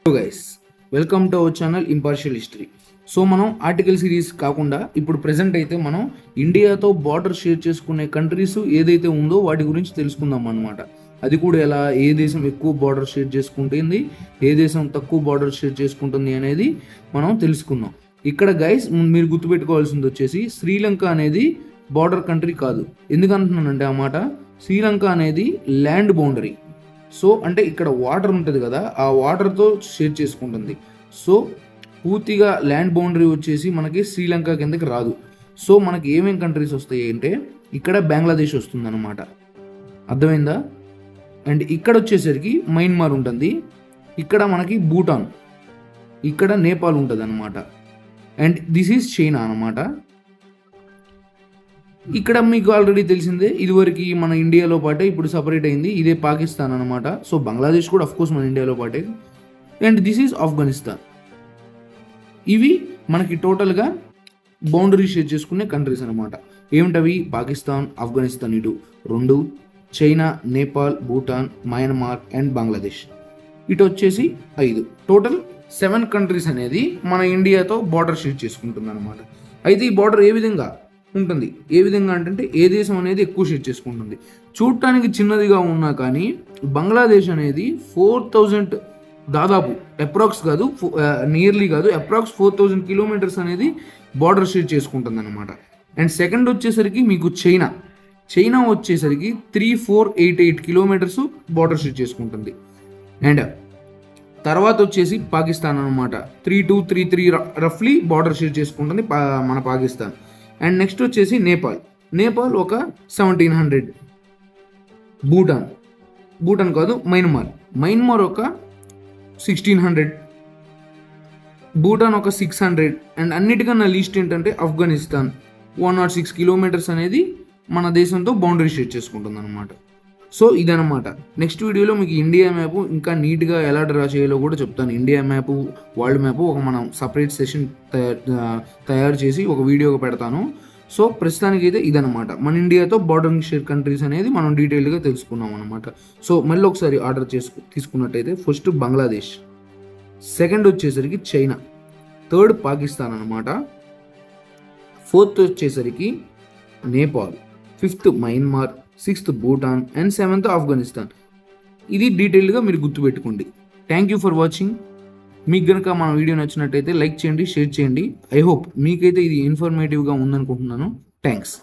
Hello guys, welcome to our channel impartial history. So మనం article series కాకుండా ఇప్పుడు present అయితే మనం ఇండియాతో బార్డర్ షేర్ చేసుకునే కంట్రీస్ ఏదైతే ఉందో వాటి గురించి తెలుసుకుందాం అనమాట. అది కూడా ఎలా, ఏ దేశం ఎక్కువ బార్డర్ షేర్ చేసుకుంటుంది, ఏ దేశం తక్కువ బార్డర్ షేర్ చేసుకుంటుంది అనేది మనం తెలుసుకుందాం. ఇక్కడ గైస్ మీరు గుర్తుపెట్టుకోవాల్సింది వచ్చేసి శ్రీలంక అనేది బార్డర్ కంట్రీ కాదు. ఎందుకంటున్నానంటే అన్నమాట, శ్రీలంక అనేది ల్యాండ్ బౌండరీ. సో అంటే ఇక్కడ వాటర్ ఉంటుంది కదా, ఆ వాటర్తో షేర్ చేసుకుంటుంది. సో పూర్తిగా ల్యాండ్ బౌండరీ వచ్చేసి మనకి శ్రీలంక కిందకి రాదు. సో మనకి ఏమేమి కంట్రీస్ వస్తాయి అంటే ఇక్కడ బంగ్లాదేశ్ వస్తుంది అనమాట. అర్థమైందా? అండ్ ఇక్కడ వచ్చేసరికి మయన్మార్ ఉంటుంది, ఇక్కడ మనకి భూటాన్, ఇక్కడ నేపాల్ ఉంటుంది అనమాట. అండ్ దిస్ ఈజ్ చైనా అనమాట. ఇక్కడ మీకు ఆల్రెడీ తెలిసిందే, ఇదివరకు మన ఇండియాలో పాటే ఇప్పుడు సపరేట్ అయింది, ఇదే పాకిస్తాన్ అనమాట. సో బంగ్లాదేశ్ కూడా అఫ్కోర్స్ మన ఇండియాలో పాటే. And this is Afghanistan. ఇవి మనకి టోటల్గా బౌండరీ షేర్ చేసుకునే కంట్రీస్ అనమాట. ఏమిటవి? పాకిస్తాన్, ఆఫ్ఘనిస్తాన్ ఇటు 2, China, Nepal, Bhutan, Myanmar and Bangladesh ఇటు వచ్చేసి 5. టోటల్ 7 కంట్రీస్ అనేది మన ఇండియాతో బార్డర్ షేర్ చేసుకుంటుంది అనమాట. అయితే ఈ బార్డర్ ఏ విధంగా ఉంటుంది, ఏ విధంగా అంటే ఏ దేశం అనేది ఎక్కువ షేర్ చేసుకుంటుంది. చూడటానికి చిన్నదిగా ఉన్నా కానీ బంగ్లాదేశ్ అనేది 4000 దాదాపు అప్రాక్స్ కాదు, నియర్లీ కాదు, అప్రాక్స్ 4000 కిలోమీటర్స్ అనేది బార్డర్ షేర్ చేసుకుంటుంది అనమాట. అండ్ సెకండ్ వచ్చేసరికి మీకు చైనా వచ్చేసరికి 3488 కిలోమీటర్స్ బార్డర్ షేర్ చేసుకుంటుంది. అండ్ తర్వాత వచ్చేసి పాకిస్తాన్ అనమాట, 3233 రఫ్లీ బార్డర్ షేర్ చేసుకుంటుంది మన పాకిస్తాన్. అండ్ నెక్స్ట్ వచ్చేసి నేపాల్ ఒక 1700. భూటాన్ కాదు, మయన్మార్ ఒక 1600, భూటాన్ ఒక 600. అండ్ అన్నిటికన్నా లీస్ట్ ఏంటంటే ఆఫ్ఘనిస్తాన్ 106 కిలోమీటర్స్ అనేది మన దేశంతో బౌండరీ షేర్ చేసుకుంటుంది అనమాట. సో ఇదనమాట. నెక్స్ట్ వీడియోలో మీకు ఇండియా మ్యాప్ ఇంకా నీట్గా ఎలా డ్రా చేయాలో కూడా చెప్తాను. ఇండియా మ్యాప్, వరల్డ్ మ్యాప్ ఒక మనం సపరేట్ సెషన్ తయారు చేసి ఒక వీడియోగా పెడతాను. సో ప్రస్తుతానికి అయితే ఇదనమాట, మన ఇండియాతో బార్డర్ షేర్ కంట్రీస్ అనేది మనం డీటెయిల్గా తెలుసుకున్నాం అనమాట. సో మళ్ళీ ఒకసారి ఆర్డర్ తీసుకున్నట్టయితే ఫస్ట్ బంగ్లాదేశ్, సెకండ్ వచ్చేసరికి చైనా, థర్డ్ పాకిస్తాన్ అనమాట, ఫోర్త్ వచ్చేసరికి Nepal, fifth Myanmar, 6th Bhutan and 7th Afghanistan. ఇది డీటెయిల్గా మీరు గుర్తుపెట్టుకోండి. Thank you for watching. మీకు కనుక మన వీడియో నచ్చినట్టయితే లైక్ చేయండి, షేర్ చేయండి. ఐ హోప్ మీకైతే ఇది ఇన్ఫర్మేటివ్గా ఉందనుకుంటున్నాను. థ్యాంక్స్.